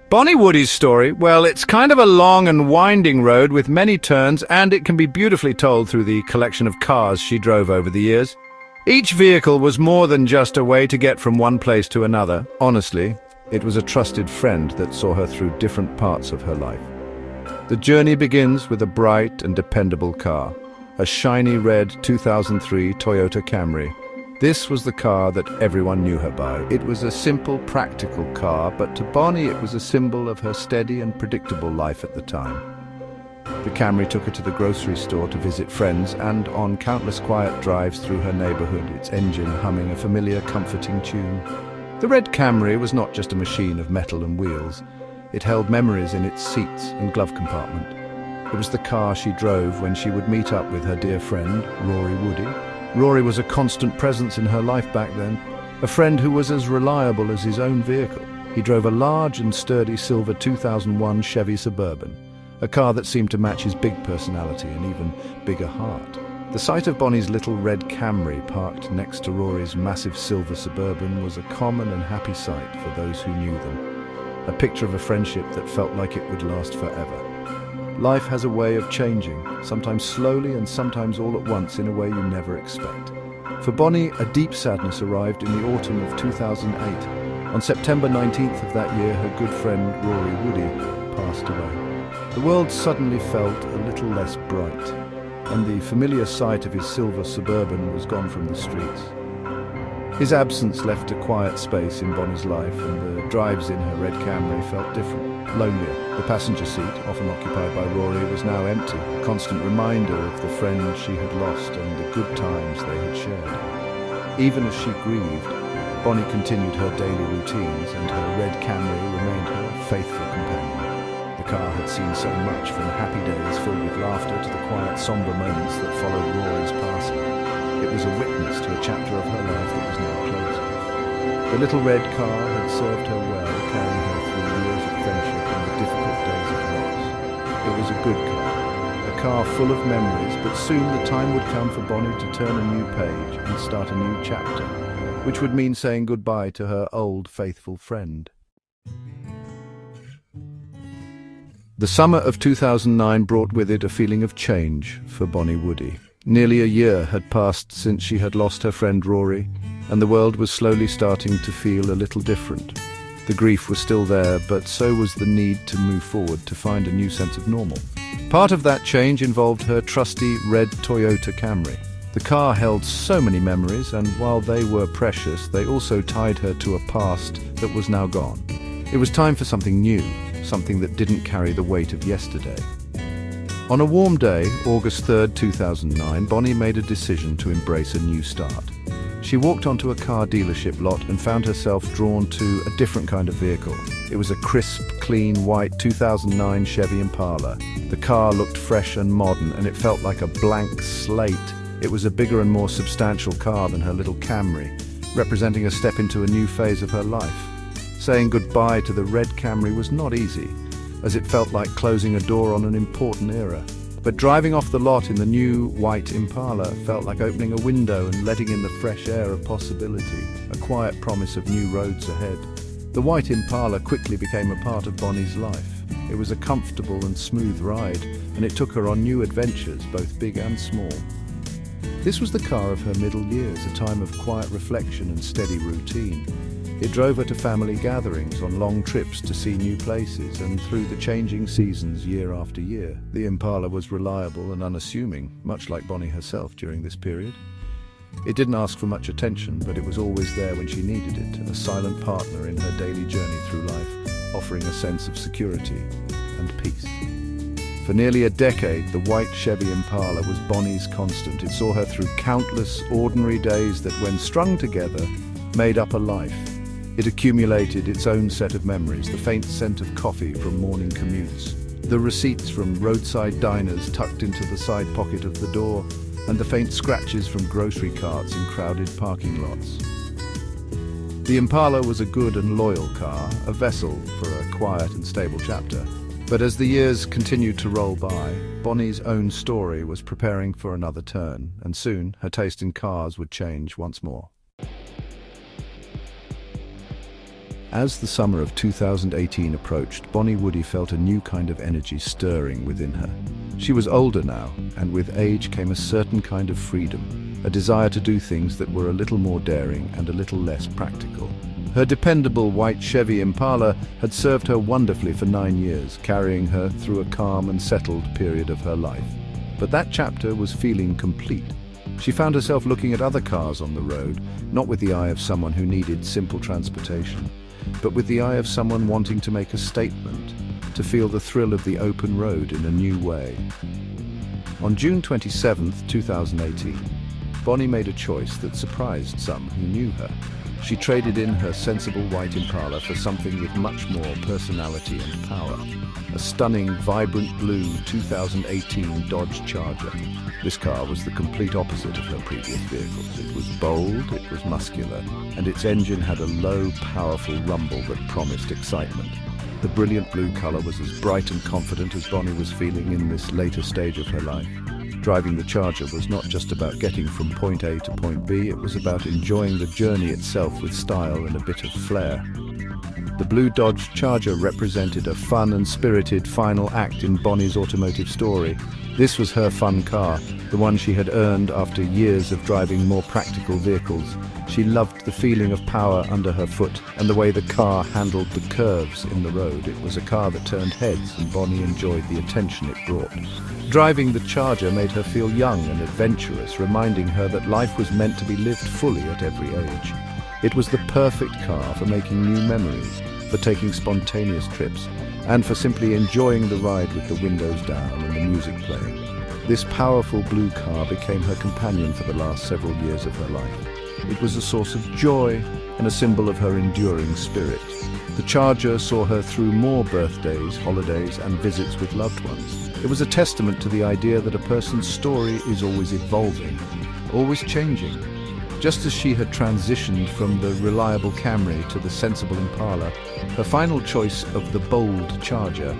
Bonnie Woody's story, well, it's kind of a long and winding road with many turns, and it can be beautifully told through the collection of cars she drove over the years. Each vehicle was more than just a way to get from one place to another. Honestly, it was a trusted friend that saw her through different parts of her life. The journey begins with a bright and dependable car, a shiny red 2003 Toyota Camry. This was the car that everyone knew her by. It was a simple, practical car, but to Bonnie it was a symbol of her steady and predictable life at the time. The Camry took her to the grocery store to visit friends, and on countless quiet drives through her neighborhood, its engine humming a familiar, comforting tune. The red Camry was not just a machine of metal and wheels. It held memories in its seats and glove compartment. It was the car she drove when she would meet up with her dear friend, Rory Woody. Rory was a constant presence in her life back then, a friend who was as reliable as his own vehicle. He drove a large and sturdy silver 2001 Chevy Suburban, a car that seemed to match his big personality and even bigger heart. The sight of Bonnie's little red Camry parked next to Rory's massive silver Suburban was a common and happy sight for those who knew them, a picture of a friendship that felt like it would last forever. Life has a way of changing, sometimes slowly and sometimes all at once in a way you never expect. For Bonnie, a deep sadness arrived in the autumn of 2008. On September 19th of that year, her good friend Rory Woody passed away. The world suddenly felt a little less bright, and the familiar sight of his silver Suburban was gone from the streets. His absence left a quiet space in Bonnie's life, and the drives in her red Camry felt different, lonelier. The passenger seat, often occupied by Rory, was now empty, a constant reminder of the friend she had lost and the good times they had shared. Even as she grieved, Bonnie continued her daily routines, and her red Camry remained her faithful companion. The car had seen so much, from happy days filled with laughter to the quiet, somber moments that followed Rory's passing. It was a witness to a chapter of her life that was now closing. The little red car had served her well, carrying her through years of friendship and the difficult days of loss. It was a good car full of memories, but soon the time would come for Bonnie to turn a new page and start a new chapter, which would mean saying goodbye to her old, faithful friend. The summer of 2009 brought with it a feeling of change for Bonnie Woody. Nearly a year had passed since she had lost her friend Rory, and the world was slowly starting to feel a little different. The grief was still there, but so was the need to move forward to find a new sense of normal. Part of that change involved her trusty red Toyota Camry. The car held so many memories, and while they were precious, they also tied her to a past that was now gone. It was time for something new, something that didn't carry the weight of yesterday. On a warm day, August 3rd, 2009, Bonnie made a decision to embrace a new start. She walked onto a car dealership lot and found herself drawn to a different kind of vehicle. It was a crisp, clean, white 2009 Chevy Impala. The car looked fresh and modern, and it felt like a blank slate. It was a bigger and more substantial car than her little Camry, representing a step into a new phase of her life. Saying goodbye to the red Camry was not easy, as it felt like closing a door on an important era. But driving off the lot in the new white Impala felt like opening a window and letting in the fresh air of possibility, a quiet promise of new roads ahead. The white Impala quickly became a part of Bonnie's life. It was a comfortable and smooth ride, and it took her on new adventures, both big and small. This was the car of her middle years, a time of quiet reflection and steady routine. It drove her to family gatherings, on long trips to see new places, and through the changing seasons year after year. The Impala was reliable and unassuming, much like Bonnie herself during this period. It didn't ask for much attention, but it was always there when she needed it, a silent partner in her daily journey through life, offering a sense of security and peace. For nearly a decade, the white Chevy Impala was Bonnie's constant. It saw her through countless ordinary days that, when strung together, made up a life. It accumulated its own set of memories, the faint scent of coffee from morning commutes, the receipts from roadside diners tucked into the side pocket of the door, and the faint scratches from grocery carts in crowded parking lots. The Impala was a good and loyal car, a vessel for a quiet and stable chapter. But as the years continued to roll by, Bonnie's own story was preparing for another turn, and soon her taste in cars would change once more. As the summer of 2018 approached, Bonnie Woody felt a new kind of energy stirring within her. She was older now, and with age came a certain kind of freedom, a desire to do things that were a little more daring and a little less practical. Her dependable white Chevy Impala had served her wonderfully for 9 years, carrying her through a calm and settled period of her life. But that chapter was feeling complete. She found herself looking at other cars on the road, not with the eye of someone who needed simple transportation, but with the eye of someone wanting to make a statement, to feel the thrill of the open road in a new way. On June 27, 2018, Bonnie made a choice that surprised some who knew her. She traded in her sensible white Impala for something with much more personality and power. A stunning, vibrant blue 2018 Dodge Charger. This car was the complete opposite of her previous vehicles. It was bold, it was muscular, and its engine had a low, powerful rumble that promised excitement. The brilliant blue color was as bright and confident as Bonnie was feeling in this later stage of her life. Driving the Charger was not just about getting from point A to point B, it was about enjoying the journey itself with style and a bit of flair. The blue Dodge Charger represented a fun and spirited final act in Bonnie's automotive story. This was her fun car, the one she had earned after years of driving more practical vehicles. She loved the feeling of power under her foot and the way the car handled the curves in the road. It was a car that turned heads, and Bonnie enjoyed the attention it brought. Driving the Charger made her feel young and adventurous, reminding her that life was meant to be lived fully at every age. It was the perfect car for making new memories, for taking spontaneous trips, and for simply enjoying the ride with the windows down and the music playing. This powerful blue car became her companion for the last several years of her life. It was a source of joy and a symbol of her enduring spirit. The Charger saw her through more birthdays, holidays, and visits with loved ones. It was a testament to the idea that a person's story is always evolving, always changing. Just as she had transitioned from the reliable Camry to the sensible Impala, her final choice of the bold Charger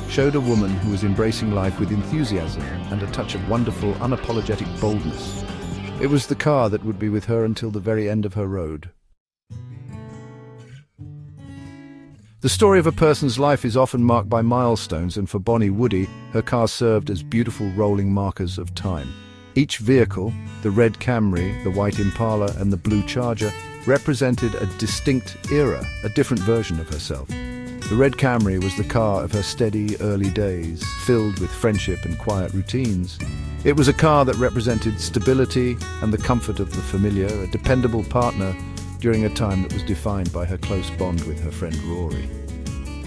showed a woman who was embracing life with enthusiasm and a touch of wonderful, unapologetic boldness. It was the car that would be with her until the very end of her road. The story of a person's life is often marked by milestones, and for Bonnie Woody, her car served as beautiful rolling markers of time. Each vehicle, the red Camry, the white Impala, and the blue Charger, represented a distinct era, a different version of herself. The red Camry was the car of her steady early days, filled with friendship and quiet routines. It was a car that represented stability and the comfort of the familiar, a dependable partner during a time that was defined by her close bond with her friend Rory.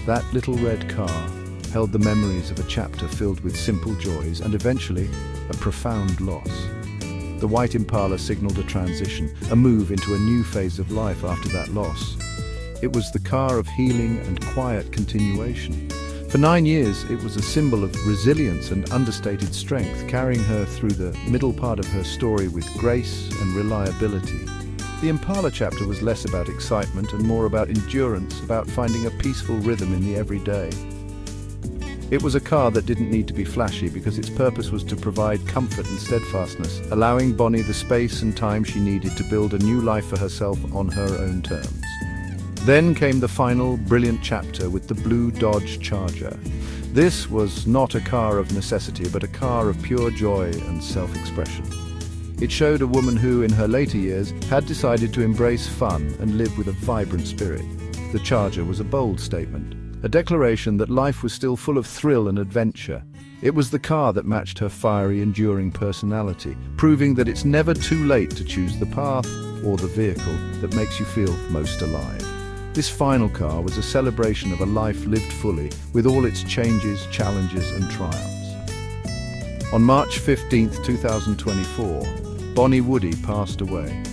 That little red car held the memories of a chapter filled with simple joys and eventually a profound loss. The white Impala signaled a transition, a move into a new phase of life after that loss. It was the car of healing and quiet continuation. For 9 years, it was a symbol of resilience and understated strength, carrying her through the middle part of her story with grace and reliability. The Impala chapter was less about excitement and more about endurance, about finding a peaceful rhythm in the everyday. It was a car that didn't need to be flashy because its purpose was to provide comfort and steadfastness, allowing Bonnie the space and time she needed to build a new life for herself on her own terms. Then came the final, brilliant chapter with the blue Dodge Charger. This was not a car of necessity, but a car of pure joy and self-expression. It showed a woman who, in her later years, had decided to embrace fun and live with a vibrant spirit. The Charger was a bold statement, a declaration that life was still full of thrill and adventure. It was the car that matched her fiery, enduring personality, proving that it's never too late to choose the path or the vehicle that makes you feel most alive. This final car was a celebration of a life lived fully, with all its changes, challenges, and triumphs. On March 15, 2024, Bonnie Woody passed away.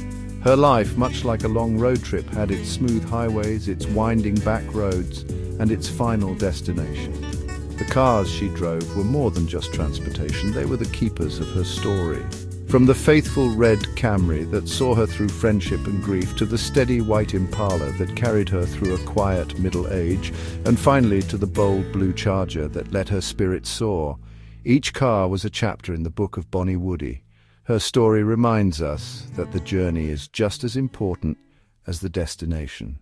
Her life, much like a long road trip, had its smooth highways, its winding back roads, and its final destination. The cars she drove were more than just transportation, they were the keepers of her story. From the faithful red Camry that saw her through friendship and grief, to the steady white Impala that carried her through a quiet middle age, and finally to the bold blue Charger that let her spirit soar, each car was a chapter in the book of Bonnie Woody. Her story reminds us that the journey is just as important as the destination.